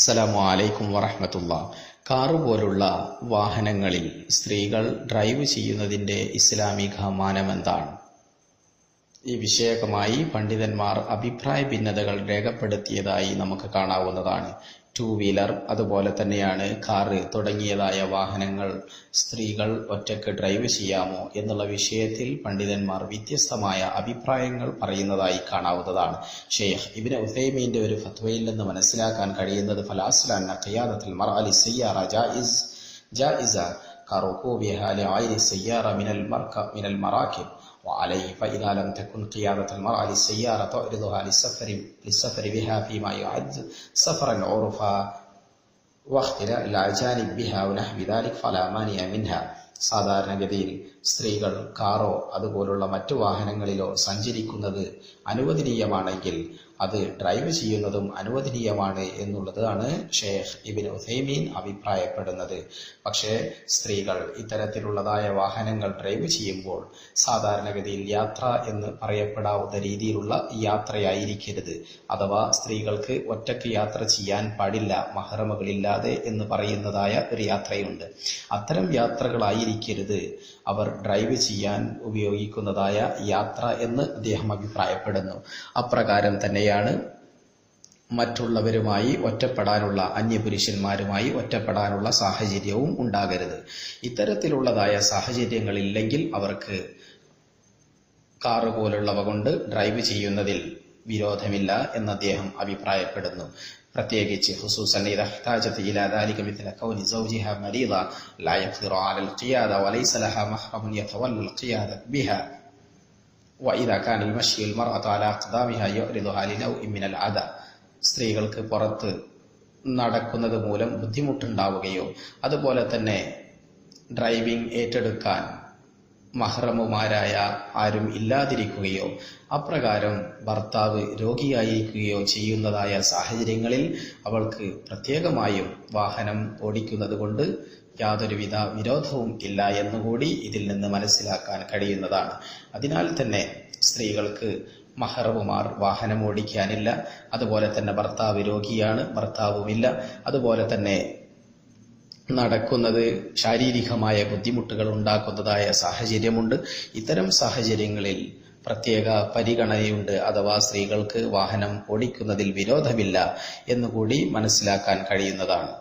അസ്സലാമു അലൈക്കും വറഹ്മത്തുള്ളാഹ്. കാറ് പോലുള്ള വാഹനങ്ങളിൽ സ്ത്രീകൾ ഡ്രൈവ് ചെയ്യുന്നതിൻ്റെ ഇസ്ലാമിക മാനമെന്താണ്? ഈ വിഷയകമായി പണ്ഡിതന്മാർ അഭിപ്രായ ഭിന്നതകൾ രേഖപ്പെടുത്തിയതായി നമുക്ക് കാണാവുന്നതാണ്. ടൂ വീലർ, അതുപോലെ തന്നെയാണ് കാറ് തുടങ്ങിയതായ വാഹനങ്ങൾ സ്ത്രീകൾ ഒറ്റയ്ക്ക് ഡ്രൈവ് ചെയ്യാമോ എന്നുള്ള വിഷയത്തിൽ പണ്ഡിതന്മാർ വ്യത്യസ്തമായ അഭിപ്രായങ്ങൾ പറയുന്നതായി കാണാവുന്നതാണ്. ഷെയ്ഖ് ഇബ്നു ഉസൈമീന്റെ ഒരു ഫത്വയിൽ നിന്ന് മനസ്സിലാക്കാൻ കഴിയുന്നത് ഫലാസ്ല അന്ന ഖിയാദത്തുൽ മർഅ ലിസ്സയ്യാറ ജായിസ കറുകൂബിഹാ ലിഗൈരി സയ്യാറ മിനൽ മറാകിബ് وعليه فإذا لم تكن قيادة المرأة للسيارة تعرضها للسفر بها فيما يعد سفرا عرفا واختلاء الأجانب بها ونحو ذلك فلا مانع منها. സാധാരണഗതിയിൽ സ്ത്രീകൾ കാറോ അതുപോലുള്ള മറ്റു വാഹനങ്ങളിലോ സഞ്ചരിക്കുന്നത് അനുവദനീയമാണെങ്കിൽ അത് ഡ്രൈവ് ചെയ്യുന്നതും അനുവദനീയമാണ് എന്നുള്ളതാണ് ഷെയ്ഖ് ഇബ്നു ഉസൈമീൻ അഭിപ്രായപ്പെടുന്നത്. പക്ഷേ സ്ത്രീകൾ ഇത്തരത്തിലുള്ളതായ വാഹനങ്ങൾ ഡ്രൈവ് ചെയ്യുമ്പോൾ സാധാരണഗതിയിൽ യാത്ര എന്ന് പറയപ്പെടാവുന്ന രീതിയിലുള്ള യാത്രയായിരിക്കരുത്. അഥവാ സ്ത്രീകൾക്ക് ഒറ്റയ്ക്ക് യാത്ര ചെയ്യാൻ പാടില്ല, മഹ്റമുകളില്ലാതെ എന്ന് പറയുന്നതായ ഒരു യാത്രയുണ്ട്. അത്തരം യാത്രകളായിരിക്കരുത് അവർ ഡ്രൈവ് ചെയ്യാൻ ഉപയോഗിക്കുന്നതായ യാത്ര എന്ന് അദ്ദേഹം അഭിപ്രായപ്പെടുന്നു. അപ്രകാരം തന്നെയാണ് മറ്റുള്ളവരുമായി ഒറ്റപ്പെടാനുള്ള, അന്യപുരുഷന്മാരുമായി ഒറ്റപ്പെടാനുള്ള സാഹചര്യവും ഉണ്ടാകരുത്. ഇത്തരത്തിലുള്ളതായ സാഹചര്യങ്ങളില്ലെങ്കിൽ അവർക്ക് കാറ് പോലുള്ളവ കൊണ്ട് ഡ്രൈവ് ചെയ്യുന്നതിൽ വിരോധമില്ല എന്ന് അദ്ദേഹം അഭിപ്രായപ്പെടുന്നു. പ്രത്യേകിച്ച് ഖുസൂസൻ ഇദാ ഇഹ്താജത് ഇലാ ദാലിക മിത്ല കൗനി സൗജിഹാ മരീദ ലാ യഖ്ദിറു അലൽ ഖിയാദ വലൈസ ലഹാ മഹ്റമുൻ യതവല്ലൽ ഖിയാദ ബിഹാ വഇദാ കാന അൽ-മശ്യു അൽ-മർഅതു അലാ അഖ്ദാമിഹാ യുഅ്രിദുഹാ ലിനൗഇൻ മിനൽ അദാ. സ്ത്രീകൾക്ക് പുറത്ത് നടക്കുന്നത് മൂലം ബുദ്ധിമുട്ടുണ്ടാവുകയോ അതുപോലെ തന്നെ ഡ്രൈവിംഗ് ഏറ്റെടുക്കാൻ മഹ്റമുമാരായ ആരും ഇല്ലാതിരിക്കുകയോ അപ്രകാരം ഭർത്താവ് രോഗിയായിരിക്കുകയോ ചെയ്യുന്നതായ സാഹചര്യങ്ങളിൽ അവൾക്ക് പ്രത്യേകമായും വാഹനം ഓടിക്കുന്നത് കൊണ്ട് യാതൊരുവിധ വിരോധവും ഇല്ല എന്നുകൂടി ഇതിൽ നിന്ന് മനസ്സിലാക്കാൻ കഴിയുന്നതാണ്. അതിനാൽ തന്നെ സ്ത്രീകൾക്ക് മഹ്റമുമാർ വാഹനം ഓടിക്കാനില്ല, അതുപോലെ തന്നെ ഭർത്താവ് രോഗിയാണ്, ഭർത്താവുമില്ല, അതുപോലെ തന്നെ നടക്കുന്നത് ശാരീരികമായ ബുദ്ധിമുട്ടുകൾ ഉണ്ടാക്കുന്നതായ സാഹചര്യമുണ്ട്. ഇത്തരം സാഹചര്യങ്ങളിൽ പ്രത്യേക പരിഗണനയുണ്ട്. അഥവാ സ്ത്രീകൾക്ക് വാഹനം ഓടിക്കുന്നതിൽ വിരോധമില്ല എന്നുകൂടി മനസ്സിലാക്കാൻ കഴിയുന്നതാണ്.